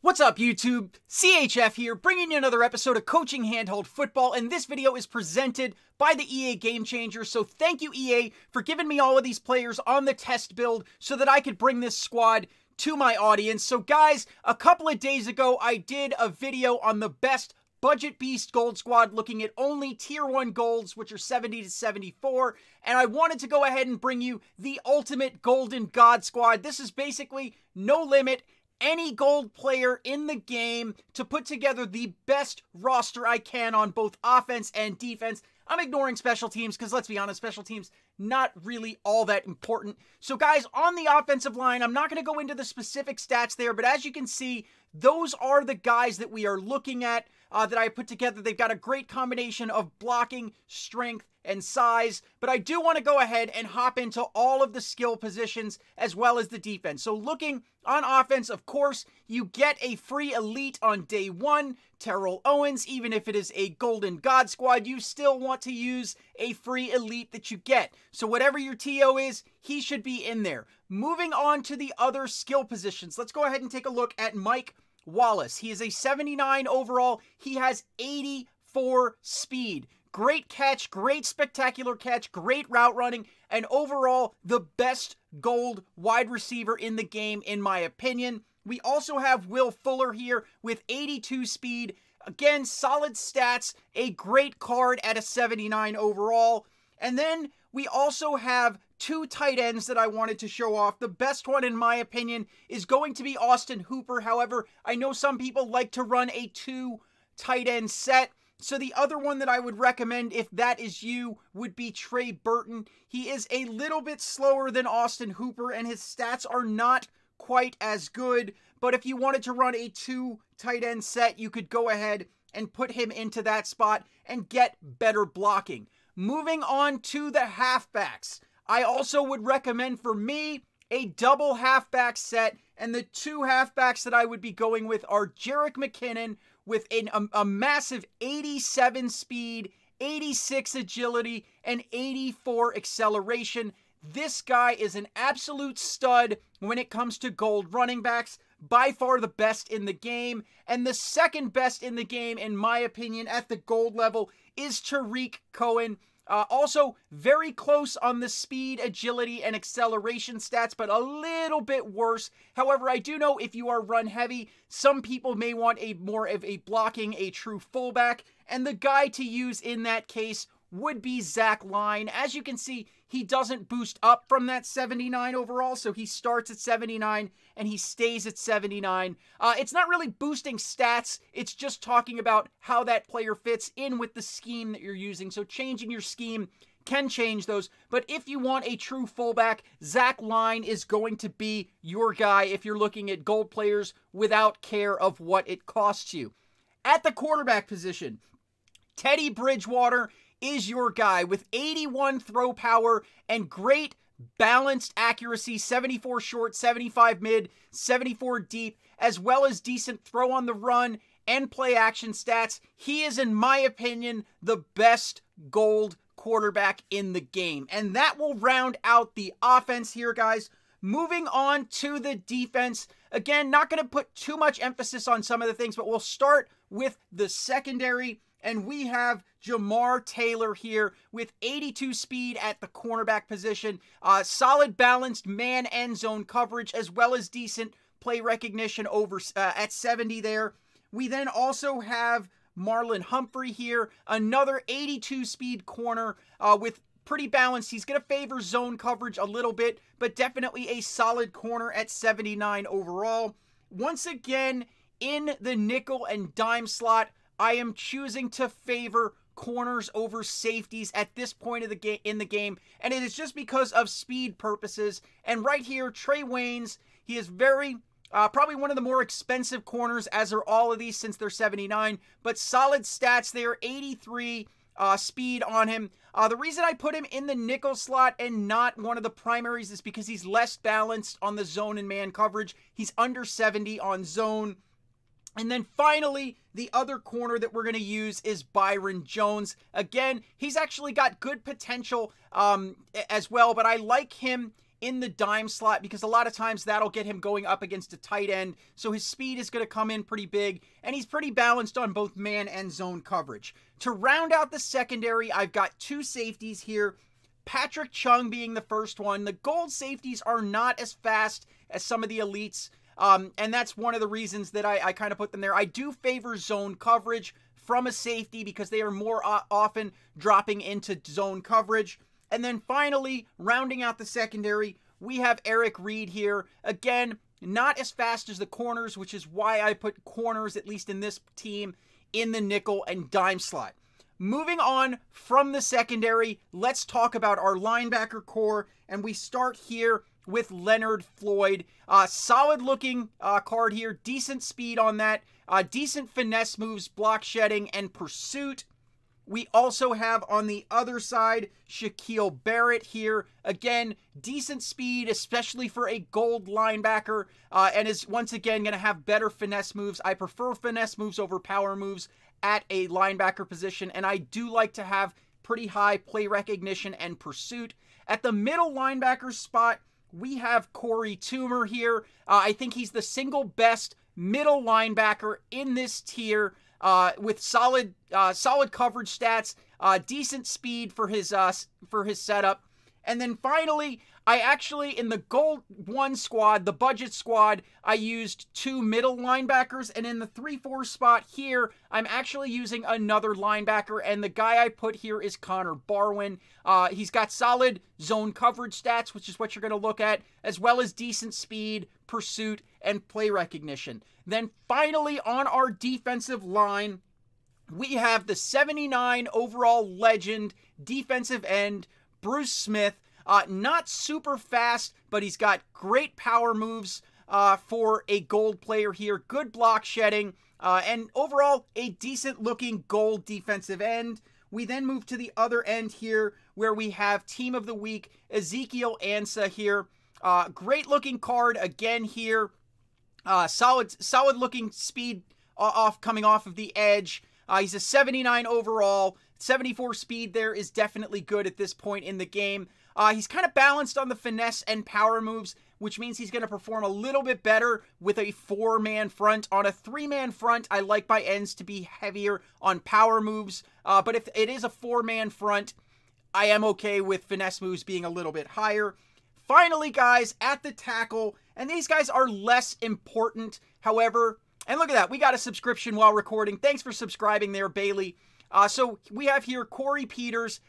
What's up, YouTube? CHF here, bringing you another episode of Coaching Handheld Football, and this video is presented by the EA Game Changers. So thank you, EA, for giving me all of these players on the test build so that I could bring this squad to my audience. So guys, a couple of days ago, I did a video on the best Budget Beast Gold Squad, looking at only Tier 1 golds, which are 70 to 74, and I wanted to go ahead and bring you the Ultimate Golden God Squad. This is basically no limit, any gold player in the game to put together the best roster I can on both offense and defense. I'm ignoring special teams because, let's be honest, special teams not really all that important. So guys, on the offensive line, I'm not going to go into the specific stats there, but as you can see, those are the guys that we are looking at that I put together. They've got a great combination of blocking, strength, and size, but I do want to go ahead and hop into all of the skill positions as well as the defense. So looking on offense, of course, you get a free elite on day one, Terrell Owens. Even if it is a Golden God Squad, you still want to use a free elite that you get. So whatever your TO is, he should be in there. Moving on to the other skill positions, let's go ahead and take a look at Mike Wallace. He is a 79 overall. He has 84 speed. Great catch, great spectacular catch, great route running, and overall the best gold wide receiver in the game, in my opinion. We also have Will Fuller here with 82 speed. Again, solid stats, a great card at a 79 overall. And then we also have two tight ends that I wanted to show off. The best one, in my opinion, is going to be Austin Hooper. However, I know some people like to run a two tight end set. So the other one that I would recommend, if that is you, would be Trey Burton. He is a little bit slower than Austin Hooper, and his stats are not quite as good. But if you wanted to run a two tight end set, you could go ahead and put him into that spot and get better blocking. Moving on to the halfbacks, I also would recommend, for me, a double halfback set. And the two halfbacks that I would be going with are Jerick McKinnon with a massive 87 speed, 86 agility, and 84 acceleration. This guy is an absolute stud when it comes to gold running backs. By far the best in the game. And the second best in the game, in my opinion, at the gold level is Tariq Cohen. Also very close on the speed, agility, and acceleration stats, but a little bit worse. However, I do know if you are run heavy, some people may want a more of a blocking, a true fullback, and the guy to use in that case would be Zach Line. As you can see, he doesn't boost up from that 79 overall, so he starts at 79 and he stays at 79. It's not really boosting stats, it's just talking about how that player fits in with the scheme that you're using. So changing your scheme can change those, but if you want a true fullback, Zach Line is going to be your guy if you're looking at gold players without care of what it costs you. At the quarterback position, Teddy Bridgewater is your guy with 81 throw power and great balanced accuracy, 74 short, 75 mid, 74 deep, as well as decent throw on the run and play action stats. He is, in my opinion, the best gold quarterback in the game. And that will round out the offense here, guys. Moving on to the defense. Again, not going to put too much emphasis on some of the things, but we'll start with the secondary. And we have Jamar Taylor here with 82 speed at the cornerback position. Solid balanced man and zone coverage, as well as decent play recognition over at 70 there. We then also have Marlon Humphrey here, another 82 speed corner with pretty balanced. He's going to favor zone coverage a little bit, but definitely a solid corner at 79 overall. Once again, in the nickel and dime slot, I am choosing to favor corners over safeties at this point of the in the game, and it is just because of speed purposes. And right here, Trey Waynes, he is very probably one of the more expensive corners, as are all of these since they're 79, but solid stats there, 83 speed on him. The reason I put him in the nickel slot and not one of the primaries is because he's less balanced on the zone and man coverage. He's under 70 on zone. And then finally, the other corner that we're going to use is Byron Jones. Again, he's actually got good potential as well, but I like him in the dime slot because a lot of times that'll get him going up against a tight end. So his speed is going to come in pretty big, and he's pretty balanced on both man and zone coverage. To round out the secondary, I've got two safeties here. Patrick Chung being the first one. The gold safeties are not as fast as some of the elites, and that's one of the reasons that I kind of put them there. I do favor zone coverage from a safety because they are more often dropping into zone coverage. And then finally, rounding out the secondary, we have Eric Reed here. Again, not as fast as the corners, which is why I put corners, at least in this team, in the nickel and dime slot. Moving on from the secondary, let's talk about our linebacker core, and we start here with Leonard Floyd. Solid looking card here, decent speed on that, decent finesse moves, block shedding, and pursuit. We also have on the other side, Shaquille Barrett here. Again, decent speed, especially for a gold linebacker, and is once again going to have better finesse moves. I prefer finesse moves over power moves at a linebacker position, and I do like to have pretty high play recognition and pursuit. At the middle linebacker spot, we have Corey Toomer here. I think he's the single best middle linebacker in this tier. With solid coverage stats, decent speed for his setup. And then finally, I actually, in the Gold 1 squad, the budget squad, I used two middle linebackers. And in the 3-4 spot here, I'm actually using another linebacker. And the guy I put here is Connor Barwin. He's got solid zone coverage stats, which is what you're going to look at, as well as decent speed, pursuit, and play recognition. Then finally, on our defensive line, we have the 79 overall legend defensive end, Bruce Smith. Not super fast, but he's got great power moves for a gold player here. Good block shedding, and overall, a decent looking gold defensive end. We then move to the other end here, where we have Team of the Week, Ezekiel Ansah here. Great looking card again here. Solid looking speed coming off of the edge. He's a 79 overall. 74 speed there is definitely good at this point in the game. He's kind of balanced on the finesse and power moves, which means he's going to perform a little bit better with a 4-man front. On a 3-man front, I like my ends to be heavier on power moves. But if it is a 4-man front, I am okay with finesse moves being a little bit higher. Finally, guys, at the tackle, and these guys are less important, however, and look at that, we got a subscription while recording. Thanks for subscribing there, Bailey. So we have here Corey Peters.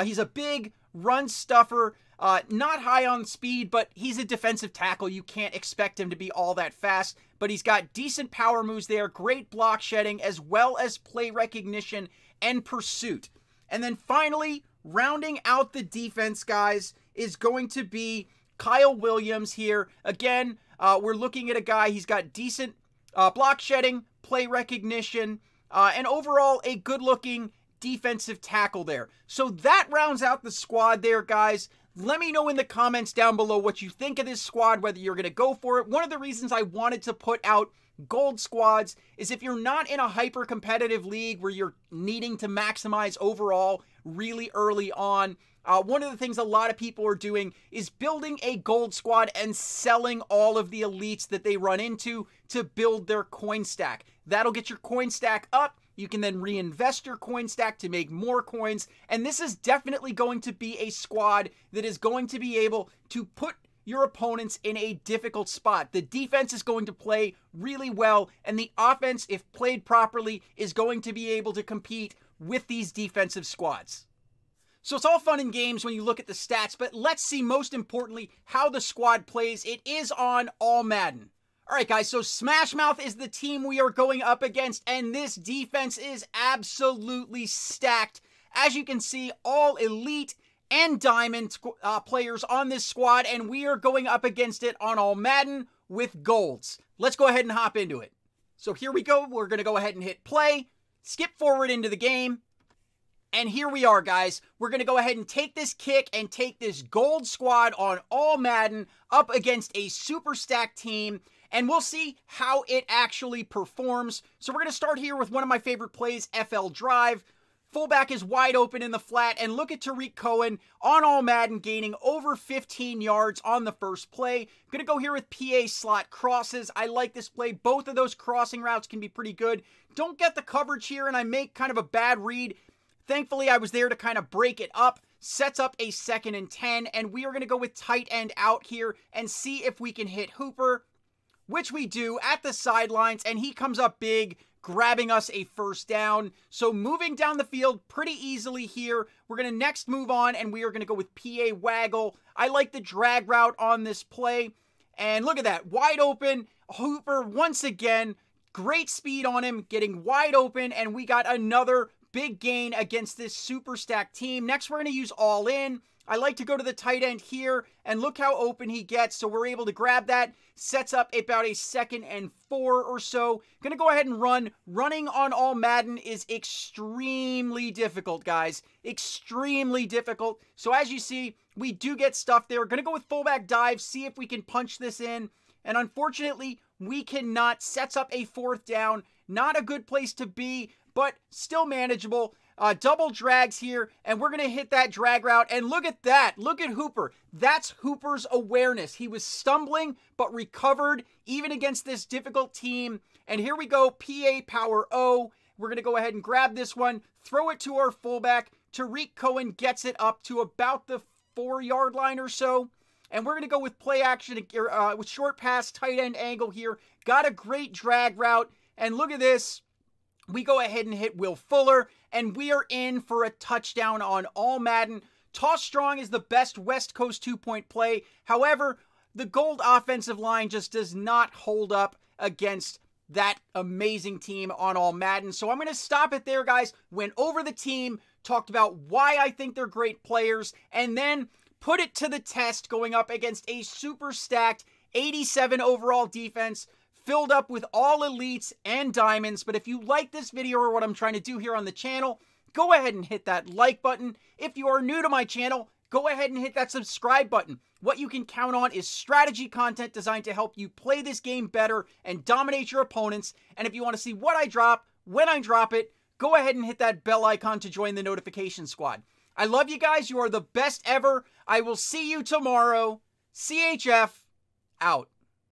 He's a big run stuffer, not high on speed, but he's a defensive tackle. You can't expect him to be all that fast, but he's got decent power moves there, great block shedding, as well as play recognition and pursuit. And then finally, rounding out the defense, guys, is going to be Kyle Williams here. Again, we're looking at a guy, he's got decent block shedding, play recognition, and overall a good-looking defensive tackle there. So that rounds out the squad there, guys. Let me know in the comments down below what you think of this squad, whether you're going to go for it. One of the reasons I wanted to put out gold squads is if you're not in a hyper-competitive league where you're needing to maximize overall really early on, one of the things a lot of people are doing is building a gold squad and selling all of the elites that they run into to build their coin stack. That'll get your coin stack up. You can then reinvest your coin stack to make more coins. And this is definitely going to be a squad that is going to be able to put your opponents in a difficult spot. The defense is going to play really well, and the offense, if played properly, is going to be able to compete with these defensive squads. So it's all fun and games when you look at the stats, but let's see most importantly how the squad plays. It is on All Madden. Alright guys, so Smash Mouth is the team we are going up against, and this defense is absolutely stacked. As you can see, all elite and diamond players on this squad, and we are going up against it on All Madden with golds. Let's go ahead and hop into it. So here we go. We're going to go ahead and hit play, skip forward into the game, and here we are, guys. We're going to go ahead and take this kick and take this gold squad on All Madden up against a super stacked team, and we'll see how it actually performs. So we're going to start here with one of my favorite plays, FL Drive. Fullback is wide open in the flat, and look at Tarik Cohen on All Madden gaining over 15 yards on the first play. Gonna go here with PA slot crosses. I like this play. Both of those crossing routes can be pretty good. Don't get the coverage here, and I make kind of a bad read. Thankfully, I was there to kind of break it up. Sets up a 2nd and 10, and we are gonna go with tight end out here and see if we can hit Hooper, which we do at the sidelines, and he comes up big, grabbing us a first down. So moving down the field pretty easily here. We're going to next move on, and we are going to go with PA Waggle. I like the drag route on this play. And look at that, wide open. Hooper, once again, great speed on him, getting wide open, and we got another big gain against this super stacked team. Next, we're going to use all in. I like to go to the tight end here, and look how open he gets, so we're able to grab that. Sets up about a 2nd and 4 or so. Gonna go ahead and run. Running on All Madden is extremely difficult, guys. Extremely difficult. So as you see, we do get stuff there. Gonna go with fullback dive, see if we can punch this in. And unfortunately, we cannot. Sets up a 4th down. Not a good place to be, but still manageable. Double drags here, and we're going to hit that drag route, and look at that. Look at Hooper. That's Hooper's awareness. He was stumbling, but recovered, even against this difficult team. And here we go, PA Power O. We're going to go ahead and grab this one, throw it to our fullback. Tarik Cohen gets it up to about the 4-yard line or so. And we're going to go with play action with short pass, tight end angle here. Got a great drag route, and look at this. We go ahead and hit Will Fuller, and we are in for a touchdown on All Madden. Toss Strong is the best West Coast 2-point play. However, the Gold offensive line just does not hold up against that amazing team on All Madden. So I'm going to stop it there, guys. Went over the team, talked about why I think they're great players, and then put it to the test going up against a super stacked 87 overall defense, filled up with all elites and diamonds. But if you like this video or what I'm trying to do here on the channel, go ahead and hit that like button. If you are new to my channel, go ahead and hit that subscribe button. What you can count on is strategy content designed to help you play this game better and dominate your opponents. And if you want to see what I drop, when I drop it, go ahead and hit that bell icon to join the notification squad. I love you guys. You are the best ever. I will see you tomorrow. CHF out.